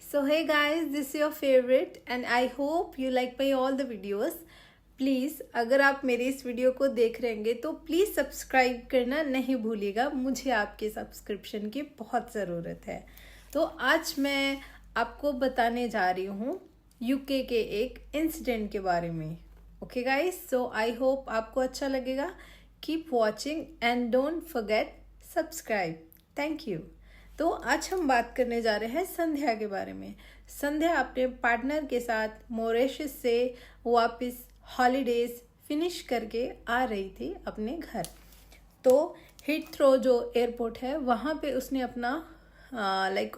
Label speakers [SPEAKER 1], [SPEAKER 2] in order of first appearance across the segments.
[SPEAKER 1] So hey guys, this is your favorite and I hope you like my all the videos. Please अगर आप मेरे इस video को देख रहे होंगे तो प्लीज़ सब्सक्राइब करना नहीं भूलिएगा। मुझे आपके सब्सक्रिप्शन की बहुत ज़रूरत है। तो आज मैं आपको बताने जा रही हूँ यूके के एक इंसिडेंट के बारे में। Okay guys, so I hope आपको अच्छा लगेगा। Keep watching and don't forget subscribe. Thank you. तो आज हम बात करने जा रहे हैं संध्या के बारे में। संध्या अपने पार्टनर के साथ मॉरिशस से वापस हॉलीडेज फिनिश करके आ रही थी अपने घर। तो हीथ्रो जो एयरपोर्ट है वहाँ पे उसने अपना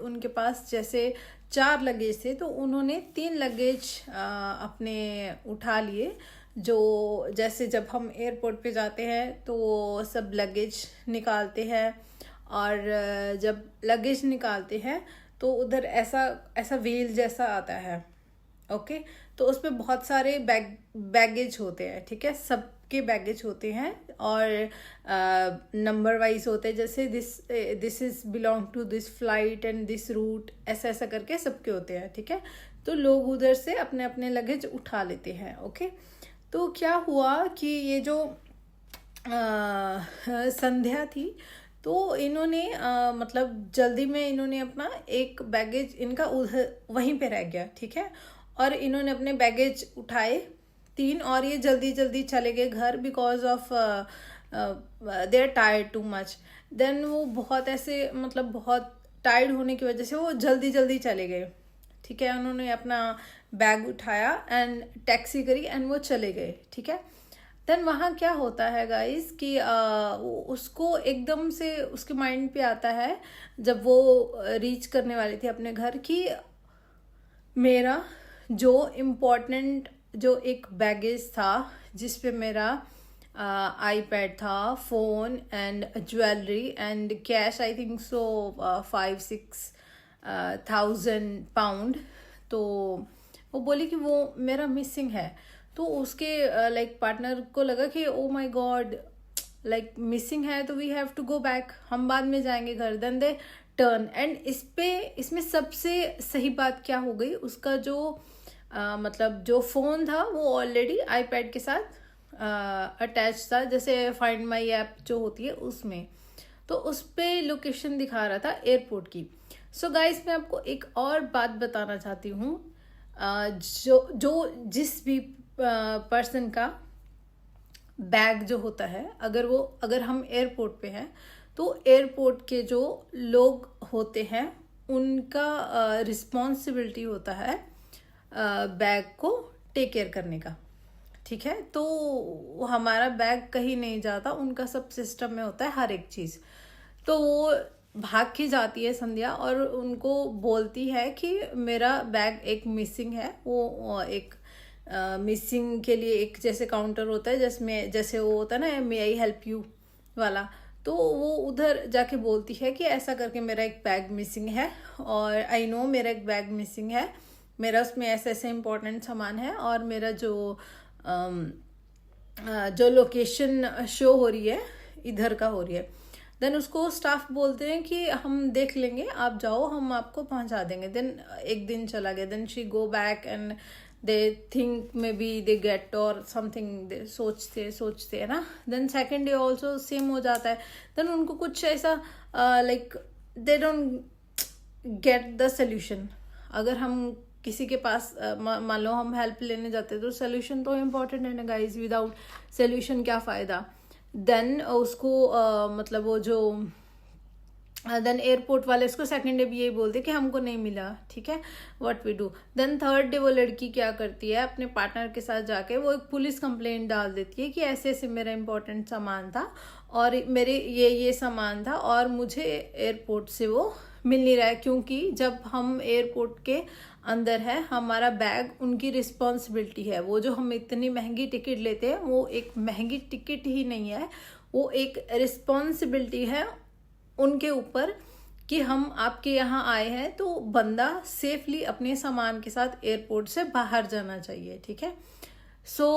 [SPEAKER 1] उनके पास जैसे 4 लगेज थे, तो उन्होंने 3 लगेज अपने उठा लिए। जो जैसे जब हम एयरपोर्ट पे जाते हैं तो सब लगेज निकालते हैं, और जब लगेज निकालते हैं तो उधर ऐसा व्हील जैसा आता है। ओके, तो उसमें बहुत सारे बैगेज होते हैं। ठीक है, सबके बैगेज होते हैं और नंबर वाइज होते हैं। जैसे this is belong to this flight and this route, ऐसा ऐसा करके सबके होते हैं। ठीक है, तो लोग उधर से अपने अपने लगेज उठा लेते हैं। ओके, तो क्या हुआ कि ये जो संध्या थी, तो इन्होंने मतलब जल्दी में इन्होंने अपना एक बैगेज इनका उधर वहीं पे रह गया। ठीक है, और इन्होंने अपने बैगेज उठाए 3 और ये जल्दी जल्दी चले गए घर because of they are tired too much. Then वो बहुत ऐसे मतलब बहुत टायर्ड होने की वजह से वो जल्दी जल्दी चले गए। ठीक है, उन्होंने अपना बैग उठाया एंड टैक्सी करी एंड वो चले गए। ठीक है, देन वहाँ क्या होता है गाइस कि उसको एकदम से उसके माइंड पे आता है जब वो रीच करने वाली थी अपने घर की मेरा जो इम्पोर्टेंट जो एक बैगेज था जिस पे मेरा आईपैड था, phone and jewellery and cash, I think so 5-6 thousand pound. तो वो बोली कि वो मेरा मिसिंग है। तो उसके पार्टनर को लगा कि ओ माय गॉड, मिसिंग है तो we have to go back, हम बाद में जाएंगे घर। देन दे टर्न एंड इसमें सबसे सही बात क्या हो गई, उसका जो मतलब जो फ़ोन था वो ऑलरेडी आईपैड के साथ अटैच था, जैसे फाइंड माई ऐप जो होती है उसमें। तो उस पर लोकेशन दिखा रहा था एयरपोर्ट की। सो गाइस, मैं आपको एक और बात बताना चाहती हूँ। जिस भी पर्सन का बैग जो होता है, अगर हम एयरपोर्ट पे हैं तो एयरपोर्ट के जो लोग होते हैं उनका रिस्पॉन्सिबिलिटी होता है बैग को टेक केयर करने का। ठीक है, तो हमारा बैग कहीं नहीं जाता, उनका सब सिस्टम में होता है हर एक चीज़। तो वो भाग के जाती है संध्या और उनको बोलती है कि मेरा बैग एक मिसिंग है। वो एक मिसिंग के लिए एक जैसे काउंटर होता है जिसमें जैसे वो होता है ना, मे आई हेल्प यू वाला। तो वो उधर जाके बोलती है कि ऐसा करके मेरा एक बैग मिसिंग है और आई नो मेरा एक बैग मिसिंग है, मेरा उसमें ऐसे ऐसे इम्पोर्टेंट सामान है और मेरा जो लोकेशन शो हो रही है इधर का हो रही है। देन उसको स्टाफ बोलते हैं कि हम देख लेंगे, आप जाओ, हम आपको पहुंचा देंगे। देन एक दिन चला गया। Then she go back and they think maybe they get or something, सोचते है ना। Then second day also same हो जाता है। देन उनको कुछ ऐसा they don't get the solution. अगर हम किसी के पास मान लो हम हेल्प लेने जाते हैं तो सोल्यूशन तो इम्पोर्टेंट है ना गाइज, विदाउट सोल्यूशन क्या फ़ायदा। देन उसको मतलब वो जो देन एयरपोर्ट वाले उसको सेकंड डे भी यही बोलते कि हमको नहीं मिला। ठीक है, what we do. Then third day वो लड़की क्या करती है, अपने पार्टनर के साथ जाके वो एक पुलिस कंप्लेंट डाल देती है कि ऐसे ऐसे मेरा इंपॉर्टेंट सामान था और मेरे ये सामान था और मुझे एयरपोर्ट से वो मिल नहीं रहा है, क्योंकि जब हम एयरपोर्ट के अंदर है हमारा बैग उनकी रिस्पॉन्सिबिलिटी है। वो जो हम इतनी महंगी टिकट लेते हैं वो एक महंगी टिकट ही नहीं है, वो एक रिस्पॉन्सिबिलिटी है उनके ऊपर कि हम आपके यहाँ आए हैं तो बंदा सेफली अपने सामान के साथ एयरपोर्ट से बाहर जाना चाहिए। ठीक है, सो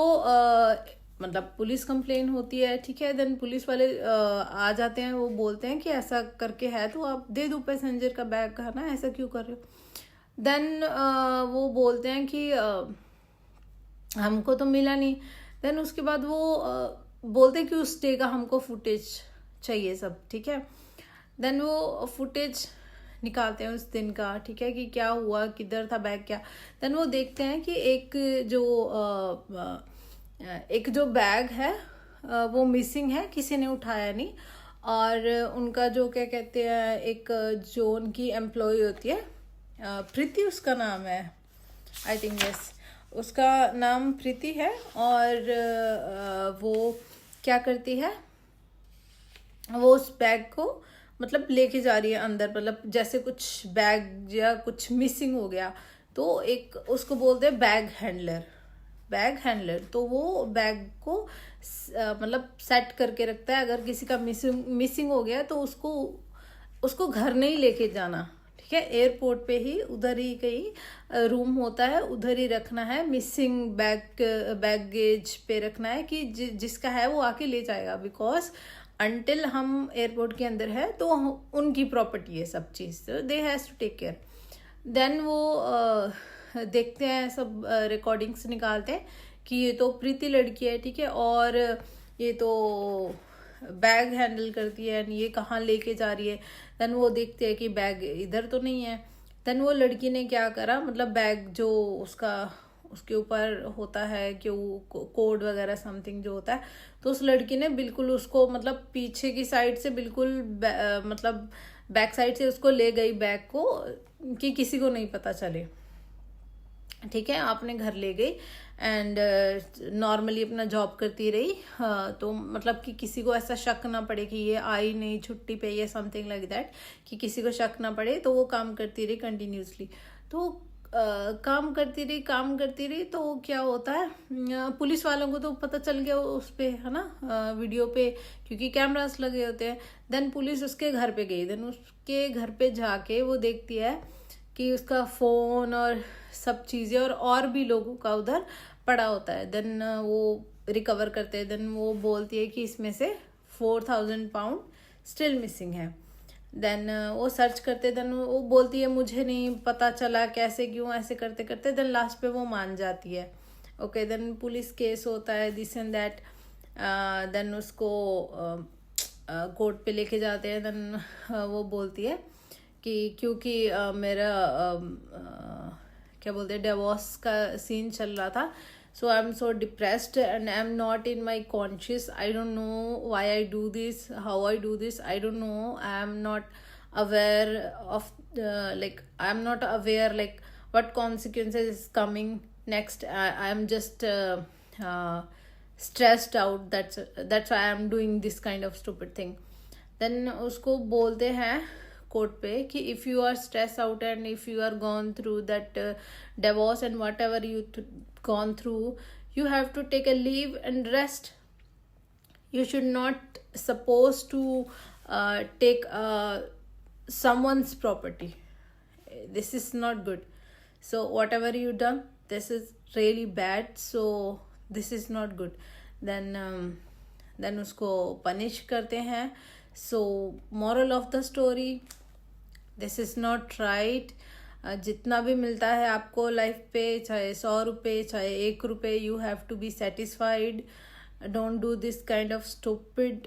[SPEAKER 1] मतलब पुलिस कंप्लेन होती है। ठीक है, देन पुलिस वाले आ जाते हैं, वो बोलते हैं कि ऐसा करके है तो आप दे दो पैसेंजर का बैग, है ना, ऐसा क्यों कर रहे हो। देन वो बोलते हैं कि हमको तो मिला नहीं। देन उसके बाद वो बोलते हैं कि उस डे का हमको फुटेज चाहिए सब, ठीक है। देन वो फुटेज निकालते हैं उस दिन का, ठीक है, कि क्या हुआ, किधर था बैग, क्या। देन वो देखते हैं कि एक जो बैग है वो मिसिंग है, किसी ने उठाया नहीं। और उनका जो क्या कहते हैं, एक जो उनकी एम्प्लॉय होती है प्रीति उसका नाम है, आई थिंक यस, उसका नाम प्रीति है। और वो क्या करती है, वो उस बैग को मतलब लेके जा रही है अंदर, मतलब जैसे कुछ बैग या कुछ मिसिंग हो गया, तो एक उसको बोलते हैं बैग हैंडलर। तो वो बैग को मतलब सेट करके रखता है। अगर किसी का मिसिंग हो गया तो उसको घर नहीं लेके जाना, ठीक है, एयरपोर्ट पे ही उधर ही कहीं रूम होता है, उधर ही रखना है। मिसिंग बैगेज पे रखना है कि जिसका है वो आके ले जाएगा, बिकॉज अंटिल हम एयरपोर्ट के अंदर है तो उनकी प्रॉपर्टी है सब चीज़, they has to take care. Then वो देखते हैं सब, रिकॉर्डिंग्स निकालते हैं कि ये तो प्रीति लड़की है, ठीक है, और ये तो बैग हैंडल करती है, ये कहाँ लेके जा रही है। देन वो देखते हैं कि बैग इधर तो नहीं है। देन वो लड़की ने क्या करा, मतलब बैग जो उसके ऊपर होता है कि वो कोड वगैरह समथिंग जो होता है, तो उस लड़की ने बिल्कुल उसको मतलब पीछे की साइड से बिल्कुल मतलब बैक साइड से उसको ले गई बैग को, कि किसी को नहीं पता चले, ठीक है, आपने घर ले गई। एंड नॉर्मली अपना जॉब करती रही, तो मतलब कि किसी को ऐसा शक ना पड़े कि ये आई नहीं छुट्टी पे या समथिंग लाइक दैट, कि किसी को शक ना पड़े, तो वो काम करती रही कंटिन्यूसली। तो काम करती रही तो क्या होता है, पुलिस वालों को तो पता चल गया उस पे, है ना, वीडियो पे, क्योंकि कैमरास लगे होते हैं। देन पुलिस उसके घर पे गई। देन उसके घर पे जाके वो देखती है कि उसका फ़ोन और सब चीज़ें और भी लोगों का उधर पड़ा होता है। देन वो रिकवर करते हैं। देन वो बोलती है कि इसमें से 4,000 पाउंड स्टिल मिसिंग है। देन वो सर्च करते, देन वो बोलती है मुझे नहीं पता चला कैसे क्यों, ऐसे करते करते देन लास्ट पे वो मान जाती है। ओके, देन पुलिस केस होता है, दिस एंड दैट। देन उसको कोर्ट पे लेके जाते हैं। देन वो बोलती है कि क्योंकि मेरा क्या बोलते हैं, डिवोर्स का सीन चल रहा था, so I'm so depressed and I'm not in my conscious. I don't know why I do this, how I do this, I don't know. I'm not aware of like I'm not aware like what consequences is coming next. I'm just stressed out. That's why I'm doing this kind of stupid thing. Then उसको बोलते हैं court पे कि if you are stress out and if you are gone through that divorce and whatever you gone through, you have to take a leave and rest. You should not supposed to take someone's property. This is not good. So whatever you done, this is really bad, so this is not good. Then उसको punish करते हैं. So moral of the story, this is not right. जितना भी मिलता है आपको life पे, चाहे 100 रुपये चाहे 1 रुपये, you have to be satisfied. Don't do this kind of stupid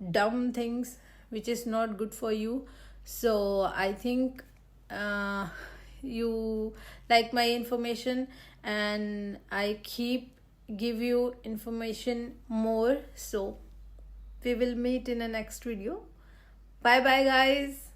[SPEAKER 1] dumb things which is not good for you. So I think you like my information and I keep give you information more. So we will meet in the next video. Bye bye guys.